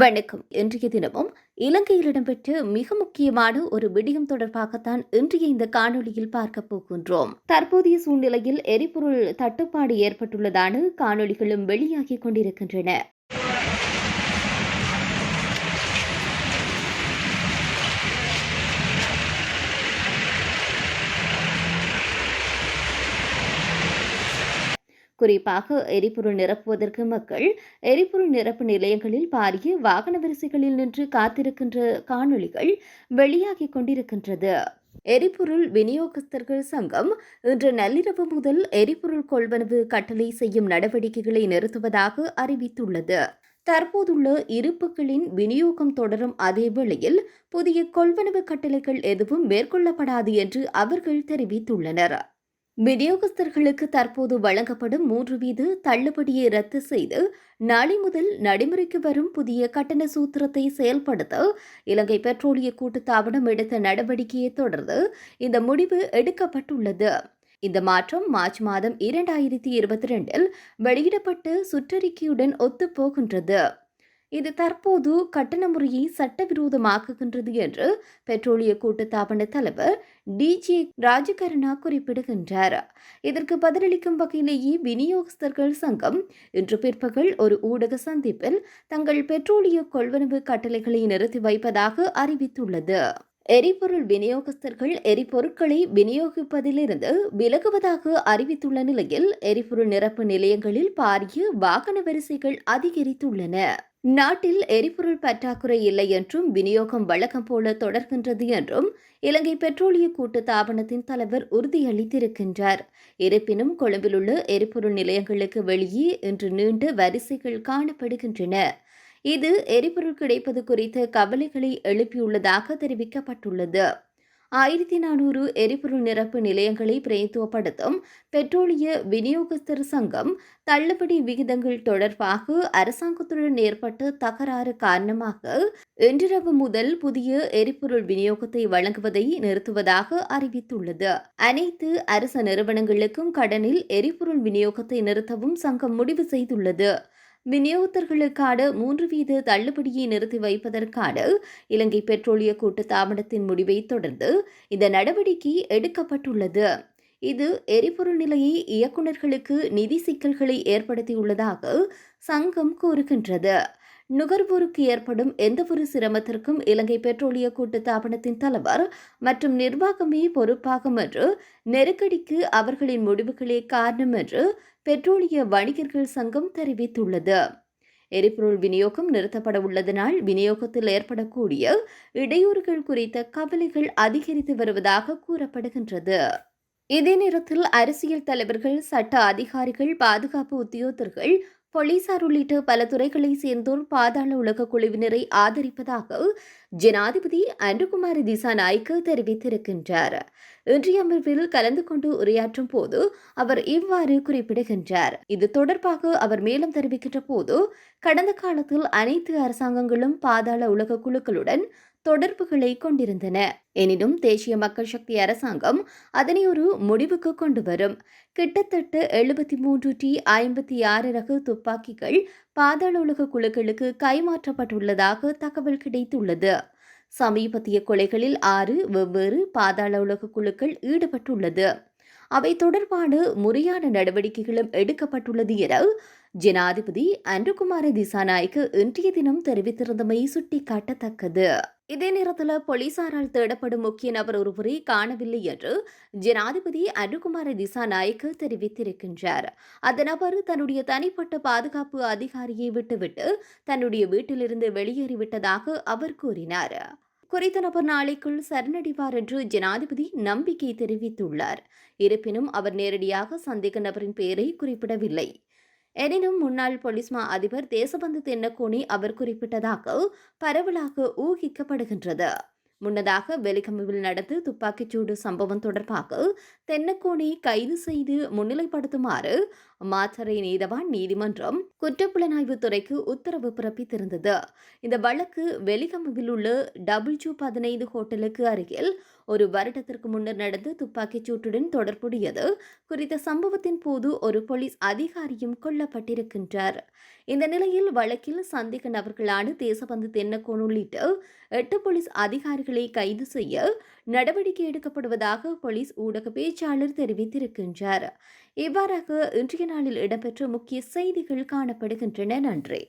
வணக்கம். இன்றைய தினமும் இலங்கையில் இடம்பெற்ற மிக முக்கியமான ஒரு விடயம் தொடர்பாகத்தான் இன்றைய இந்த காணொளியில் பார்க்க போகின்றோம். தற்போதைய சூழ்நிலையில் எரிபொருள் தட்டுப்பாடு ஏற்பட்டுள்ளதான காணொளிகளும் வெளியாகிக் கொண்டிருக்கின்றன. குறிப்பாக எரிபொருள் நிரப்புவதற்கு மக்கள் எரிபொருள் நிரப்பு நிலையங்களில் பாரிய வாகன வரிசைகளில் நின்று காத்திருக்கின்ற காணொளிகள் வெளியாகிக் கொண்டிருக்கின்றது. எரிபொருள் விநியோகஸ்தர்கள் சங்கம் இன்று நள்ளிரவு முதல் எரிபொருள் கொள்வனவு கட்டளை செய்யும் நடவடிக்கைகளை நிறுத்துவதாக அறிவித்துள்ளது. தற்போதுள்ள இருப்புகளின் விநியோகம் தொடரும் அதே வேளையில் புதிய கொள்வனவு கட்டளைகள் எதுவும் மேற்கொள்ளப்படாது என்று அவர்கள் தெரிவித்துள்ளனர். விநியோகஸ்தர்களுக்கு தற்போது வழங்கப்படும் 3% தள்ளுபடியை ரத்து செய்து நாளை முதல் நடைமுறைக்கு வரும் புதிய கட்டண சூத்திரத்தை செயல்படுத்த இலங்கை பெட்ரோலிய கூட்டுத்தாபனம் எடுத்த நடவடிக்கையை தொடர்ந்து இந்த முடிவு எடுக்கப்பட்டுள்ளது. இந்த மாற்றம் மார்ச் மாதம் 2022 வெளியிடப்பட்ட சுற்றறிக்கையுடன் ஒத்துப்போகின்றது. இது தற்போது கட்டண முறையை சட்டவிரோதமாக்குகின்றது என்று பெட்ரோலிய கூட்டுத்தாபன தலைவர் டிஜே ராஜகருணா குறிப்பிடுகின்றார். இதற்கு பதிலளிக்கும் வகையிலேயே விநியோகஸ்தர்கள் சங்கம் இன்று பிற்பகல் ஒரு ஊடக சந்திப்பில் தங்கள் பெட்ரோலிய கொள்வனவு கட்டளைகளை நிறுத்தி வைப்பதாக அறிவித்துள்ளது. எரிபொருள் விநியோகஸ்தர்கள் எரிபொருட்களை விநியோகிப்பதிலிருந்து விலகுவதாக அறிவித்துள்ள நிலையில் எரிபொருள் நிரப்பு நிலையங்களில் பாரிய வாகன வரிசைகள் அதிகரித்துள்ளன. நாட்டில் எரிபொருள் பற்றாக்குறை இல்லை என்றும் விநியோகம் வழக்கம் போல தொடர்கின்றது என்றும் இலங்கை பெட்ரோலிய கூட்டுத்தாபனத்தின் தலைவர் உறுதியளித்திருக்கின்றார். இருப்பினும் கொழும்பில் உள்ள எரிபொருள் நிலையங்களுக்கு வெளியே இன்று நீண்ட வரிசைகள் காணப்படுகின்றன. இது எரிபொருள் கிடைப்பது குறித்த கவலைகளை எழுப்பியுள்ளதாக தெரிவிக்கப்பட்டுள்ளது. 1400 எரிபொருள் நிரப்பு நிலையங்களை பிரதித்துவப்படுத்தும் பெட்ரோலிய விநியோகஸ்தர் சங்கம் தள்ளுபடி விகிதங்கள் தொடர்பாக அரசாங்கத்துடன் ஏற்பட்ட தகராறு காரணமாக இன்றிரவு முதல் புதிய எரிபொருள் விநியோகத்தை வழங்குவதை நிறுத்துவதாக அறிவித்துள்ளது. அனைத்து அரச நிறுவனங்களுக்கும் கடனில் எரிபொருள் விநியோகத்தை நிறுத்தவும் சங்கம் முடிவு செய்துள்ளது. விநியோகத்தர்களுக்கான 3% தள்ளுபடியை நிறுத்தி வைப்பதற்கான இலங்கை பெட்ரோலிய கூட்டுத்தாபனத்தின் முடிவை தொடர்ந்து இந்த நடவடிக்கை எடுக்கப்பட்டுள்ளது. இது எரிபொருள் நிலைய இயக்குநர்களுக்கு நிதி சிக்கல்களை ஏற்படுத்தியுள்ளதாக சங்கம் கூறுகின்றது. நுகர்வோருக்கு ஏற்படும் எந்தவொரு சிரமத்திற்கும் இலங்கை பெட்ரோலிய கூட்டுத்தாபனத்தின் தலைவர் மற்றும் நிர்வாகமே பொறுப்பாகும் என்று, நெருக்கடிக்கு அவர்களின் முடிவுகளே காரணம் என்று பெட்ரோலிய வணிகர்கள் சங்கம் தெரிவித்துள்ளது. எரிபொருள் விநியோகம் நிறுத்தப்பட உள்ளதனால் விநியோகத்தில் ஏற்படக்கூடிய இடையூறுகள் குறித்த கவலைகள் அதிகரித்து வருவதாக கூறப்படுகின்றது. இதே நேரத்தில் அரசியல் தலைவர்கள், சட்ட அதிகாரிகள், பாதுகாப்பு உத்தியோகத்தர்கள், போலீசார் உள்ளிட்ட பல துறைகளை சேர்ந்தோர் பாதாள உலக குழுவினரை ஆதரிப்பதாக ஜனாதிபதி அன்ருகுமார திசாநாயக்க தெரிவித்திருக்கின்றார். இன்றைய அமர்வில் கலந்து கொண்டு உரையாற்றும் போது அவர் இவ்வாறு குறிப்பிடுகின்றார். இது தொடர்பாக அவர் மேலும் தெரிவிக்கின்ற போது, கடந்த காலத்தில் அனைத்து அரசாங்கங்களும் பாதாள உலக குழுக்களுடன் தொடர்புகளை கொண்டிருந்தன. எனினும் தேசிய மக்கள் சக்தி அரசாங்கம் அதனை ஒரு முடிவுக்கு கொண்டு வரும். கிட்டத்தட்ட 73 T56 ரக துப்பாக்கிகள் பாதாள உலக குழுக்களுக்கு கைமாற்றப்பட்டுள்ளதாக தகவல் கிடைத்துள்ளது. சமீபத்திய கொலைகளில் 6 வெவ்வேறு பாதாள உலக குழுக்கள் ஈடுபட்டுள்ளது. அவை தொடர்பான முறையான நடவடிக்கைகளும் எடுக்கப்பட்டுள்ளது என ஜனாதிபதி அன்ருகுமார திசாநாயக்க இன்றைய தினம் தெரிவித்திருந்தமை சுட்டிக்காட்டத்தக்கது. இதே நேரத்தில் போலீசாரால் தேடப்படும் முக்கிய நபர் ஒருவரை காணவில்லை என்று ஜனாதிபதி அன்ருகுமார திசாநாயக்க தெரிவித்திருக்கின்றார். அந்த நபர் தன்னுடைய தனிப்பட்ட பாதுகாப்பு அதிகாரியை விட்டுவிட்டு தன்னுடைய வீட்டிலிருந்து வெளியேறிவிட்டதாக அவர் கூறினார். குறித்த நபர் நாளைக்குள் சரணடைவார் என்று ஜனாதிபதி நம்பிக்கை தெரிவித்துள்ளார். இருப்பினும் அவர் நேரடியாக சந்தேக நபரின் பெயரை குறிப்பிடவில்லை. எனினும் முன்னாள் போலீஸ் மா அதிபர் தேசபந்து தென்னக்கோனி அவர் குறிப்பிட்டதாக பரவலாக ஊகிக்கப்படுகின்றது. முன்னதாக வெலிகமவில் நடந்த துப்பாக்கிச்சூடு சம்பவம் தொடர்பாக தென்னக்கோனி கைது செய்து முன்னிலைப்படுத்துமாறு மாத்தறை நீதவான் நீதிமன்றம் குற்றப்புலனாய்வு துறைக்கு உத்தரவு பிறப்பித்திருந்தது. இந்த வழக்கு வெலிகமவில் உள்ள W15 ஹோட்டலுக்கு அருகில் ஒரு வருடத்திற்கு முன்னர் நடந்த துப்பாக்கிச் சூட்டுடன் தொடர்புடையது. குறித்த சம்பவத்தின் போது ஒரு போலீஸ் அதிகாரியும் கொல்லப்பட்டிருக்கின்றார். இந்த நிலையில் வழக்கில் சந்தேக நபர்களான தேசபந்து தென்னக்கோன் உள்ளிட்ட 8 போலீஸ் அதிகாரிகளை கைது செய்ய நடவடிக்கை எடுக்கப்படுவதாக போலீஸ் ஊடக பேச்சாளர் தெரிவித்திருக்கின்றார். இவ்வாறாக இன்றைய நாளில் இடம்பெற்ற முக்கிய செய்திகள் காணப்படுகின்றன. நன்றி.